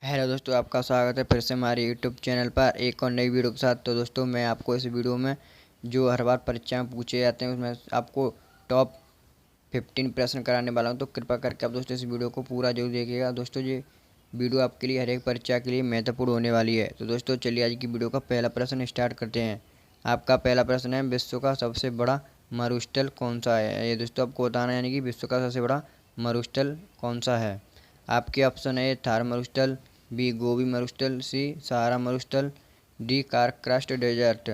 Hello दोस्तों, आपका स्वागत है फिर से हमारे यूट्यूब चैनल पर एक और नई वीडियो के साथ। तो दोस्तों, मैं आपको इस वीडियो में जो हर बार परीक्षा में पूछे जाते हैं उसमें आपको टॉप 15 प्रश्न कराने वाला हूं। तो कृपया करके आप दोस्तों इस वीडियो को पूरा जरूर देखिएगा। दोस्तों, ये वीडियो आपके लिए हर एक परीक्षा के लिए महत्वपूर्ण होने वाली है। तो दोस्तों, चलिए आज की वीडियो का पहला प्रश्न स्टार्ट करते हैं। आपका पहला प्रश्न है, विश्व का सबसे बड़ा मरुस्थल कौन सा है? ये दोस्तों आपको बताना है, यानी कि विश्व का सबसे बड़ा मरुस्थल कौन सा है। आपके ऑप्शन है, थार मरुस्थल, बी गोबी मरुस्थल, सी सहारा मरुस्थल, डी कारक्रस्ट डेजर्ट।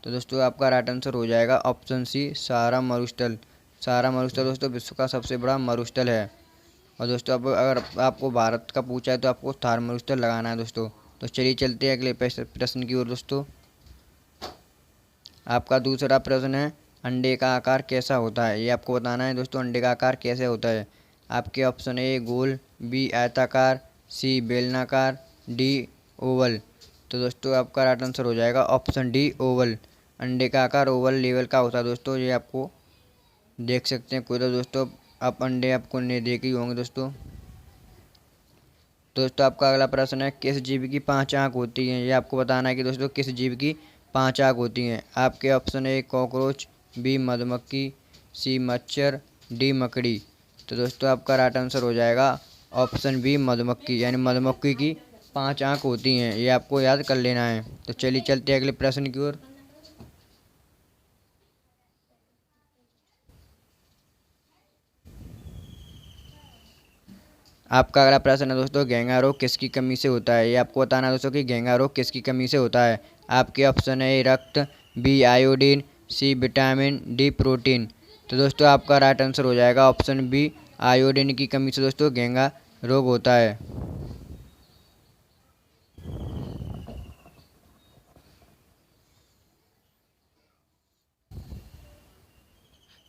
तो दोस्तों आपका राइट आंसर हो जाएगा ऑप्शन सी सहारा मरुस्थल। सहारा मरुस्थल दोस्तों विश्व का सबसे बड़ा मरुस्थल है। और दोस्तों अब अगर आपको भारत का पूछा है तो आपको थार मरुस्थल लगाना है दोस्तों। तो चलिए चलते हैं अगले प्रश्न की ओर। दोस्तों आपका दूसरा प्रश्न है, अंडे का आकार कैसा होता है? ये आपको बताना है दोस्तों, अंडे का आकार कैसे होता है। आपके ऑप्शन ए गोल, बी आयताकार, सी बेलनाकार, डी ओवल। तो दोस्तों आपका राइट आंसर हो जाएगा ऑप्शन डी ओवल। अंडे का आकार ओवल लेवल का होता है दोस्तों। ये आपको देख सकते हैं कोई तो दोस्तों, आप अंडे आपको नहीं देखे ही होंगे दोस्तों। दोस्तों आपका अगला प्रश्न है, किस जीव की 5 आँख होती हैं? ये आपको बताना है कि दोस्तों किस जीव की 5 आँख होती हैं। आपके ऑप्शन है कॉकरोच, बी मधुमक्खी, सी मच्छर, डी मकड़ी। तो दोस्तों आपका राइट आंसर हो जाएगा ऑप्शन बी मधुमक्खी, यानी मधुमक्खी की 5 आँख होती हैं। ये आपको याद कर लेना है। तो चलिए चलते हैं अगले प्रश्न की ओर। आपका अगला प्रश्न है दोस्तों, घेंगा रोग किसकी कमी से होता है? ये आपको बताना है दोस्तों कि घेंगा रोग किसकी कमी से होता है। आपके ऑप्शन है रक्त, B iodine, C vitamin, D protein. तो दोस्तों आपका राइट आंसर हो जाएगा ऑप्शन बी आयोडीन की कमी से दोस्तों घेंगा रोग होता है।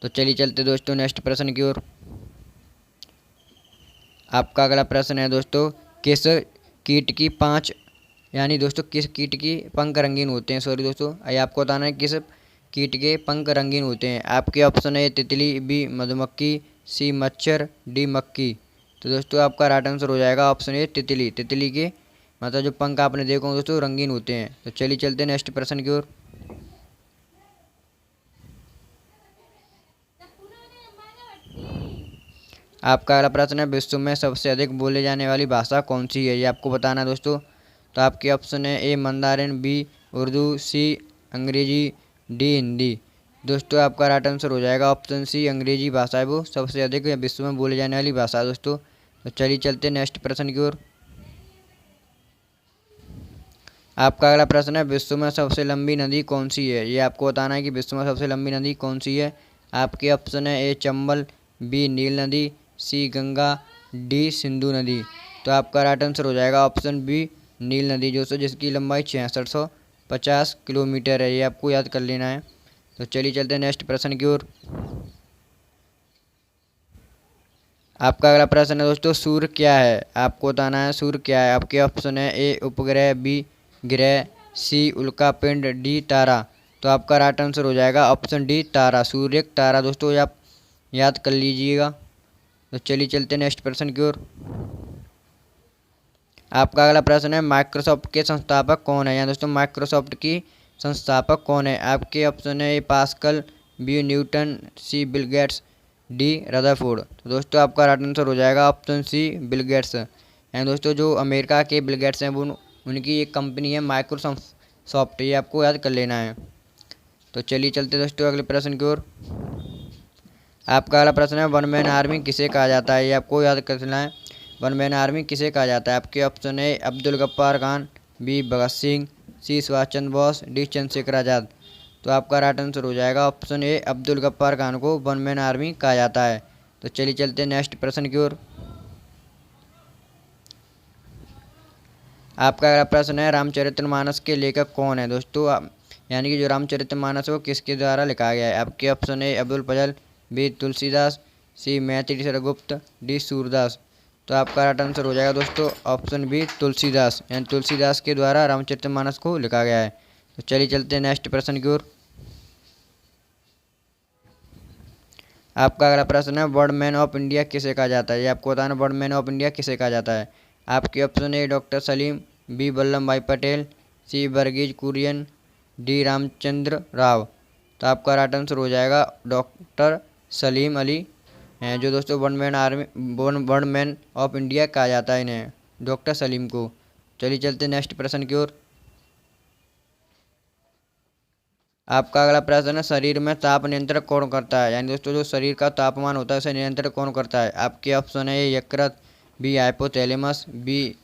तो चलिए चलते दोस्तों नेक्स्ट प्रश्न की ओर। आपका अगला प्रश्न है दोस्तों, किस कीट की 5, यानी दोस्तों किस कीट की पंख रंगीन होते हैं? सॉरी दोस्तों, ये आपको बताना है किस कीट के पंख रंगीन होते हैं। आपके ऑप्शन है तितली, बी मधुमक्खी, सी मच्छर, डी मक्खी। तो दोस्तों आपका राइट आंसर हो जाएगा ऑप्शन ए तितली। तितली के मतलब जो पंख आपने देखो दोस्तों रंगीन होते हैं। तो चलिए चलते हैं नेक्स्ट प्रश्न की ओर। आपका अगला प्रश्न है, विश्व में सबसे अधिक बोले जाने वाली भाषा कौन सी है? ये आपको बताना है दोस्तों। तो आपके ऑप्शन है ए मंदारिन, बी उर्दू, सी अंग्रेजी, डी हिंदी। दोस्तों आपका राइट आंसर हो जाएगा ऑप्शन सी अंग्रेजी भाषा है वो सबसे अधिक विश्व में बोले जाने वाली भाषा है दोस्तों। तो चलिए चलते हैं नेक्स्ट प्रश्न की ओर। आपका अगला प्रश्न है, विश्व में सबसे लंबी नदी कौन सी है? ये आपको बताना है कि विश्व में सबसे लंबी नदी कौन सी है। आपके ऑप्शन है ए चंबल, बी नील नदी, सी गंगा, डी सिंधु नदी। तो आपका राइट आंसर हो जाएगा ऑप्शन बी नील नदी दोस्तों, जिसकी लंबाई 6650 किलोमीटर है। ये आपको याद कर लेना है। तो चलिए चलते हैं नेक्स्ट प्रश्न की ओर। आपका अगला प्रश्न है दोस्तों, सूर्य क्या है? आपको बताना है सूर्य क्या है। आपके ऑप्शन है ए उपग्रह, बी ग्रह, सी उल्कापिंड, डी तारा। तो आपका राइट आंसर हो जाएगा ऑप्शन डी तारा। सूर्य एक तारा दोस्तों, ये आप याद कर लीजिएगा। तो चलिए चलते हैं नेक्स्ट प्रश्न की ओर। आपका अगला प्रश्न है, माइक्रोसॉफ्ट के संस्थापक कौन है? यहाँ दोस्तों माइक्रोसॉफ्ट की संस्थापक कौन है। आपके ऑप्शन है ए पास्कल, बी न्यूटन, सी बिल गेट्स, डी रदरफोर्ड। तो दोस्तों आपका राइट आंसर हो जाएगा ऑप्शन सी बिल गेट्स। यानी दोस्तों जो अमेरिका के बिल गेट्स हैं वो उनकी एक कंपनी है माइक्रोसॉफ्ट। ये आपको याद कर लेना है। तो चलिए चलते दोस्तों अगले प्रश्न की ओर। आपका अगला प्रश्न है, वन मैन आर्मी किसे कहा जाता है? ये आपको याद करना है, वन मैन आर्मी किसे कहा जाता है। आपके ऑप्शन है अब्दुल गफ्फार खान, बी भगत सिंह, सी सुभाष चंद्र बोस, डी चंद्रशेखर आज़ाद। तो आपका राइट आंसर हो जाएगा ऑप्शन ए अब्दुल गफ्फार खान को वन मैन आर्मी कहा जाता है। तो चलिए चलते हैं नेक्स्ट प्रश्न की ओर। आपका अगला प्रश्न है, रामचरितमानस के लेखक कौन है दोस्तों? यानी कि जो रामचरितमानस है वो किसके द्वारा लिखा गया है। आपके ऑप्शन है अबुल फजल, बी तुलसीदास, सी मैथिली शरगुप्त, डी सूरदास। तो आपका राइट आंसर हो जाएगा दोस्तों ऑप्शन बी तुलसीदास, यानी तुलसीदास के द्वारा रामचरितमानस को लिखा गया है। तो चलिए चलते हैं नेक्स्ट प्रश्न की ओर। आपका अगला प्रश्न है, वर्ड मैन ऑफ इंडिया किसे कहा जाता है? ये आपको बताना वर्ड मैन ऑफ इंडिया किसे कहा जाता है। आपके option A doctor Salim, B Vallabh Bhai Patel, C Verghese Kurien, D Ramchandra Rao. तो आपका राइट आंसर हो जाएगा डॉक्टर सलीम अली हैं, जो दोस्तों वन मैन ऑफ इंडिया कहा जाता है इन्हें, डॉक्टर सलीम को। चलिए चलते नेक्स्ट प्रश्न की ओर। आपका अगला प्रश्न है, शरीर में ताप नियंत्रण कौन करता है? यानी दोस्तों जो शरीर का तापमान होता है उसे नियंत्रण कौन करता है? आपके ऑप्शन है ए यकृत, बी हाइपोथैलेमस, बी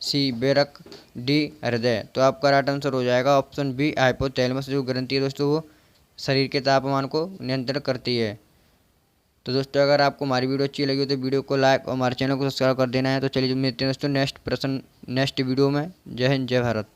सी बेरक, डी हृदय। तो आपका राइट आंसर हो जाएगा ऑप्शन बी हाइपोथैलेमस, जो ग्रंथि है दोस्तों वो शरीर के तापमान को नियंत्रण करती है। तो दोस्तों अगर आपको हमारी वीडियो अच्छी लगी हो तो वीडियो को लाइक और हमारे चैनल को सब्सक्राइब कर देना है। तो चलिए मिलते हैं दोस्तों नेक्स्ट वीडियो में। जय हिंद, जय भारत।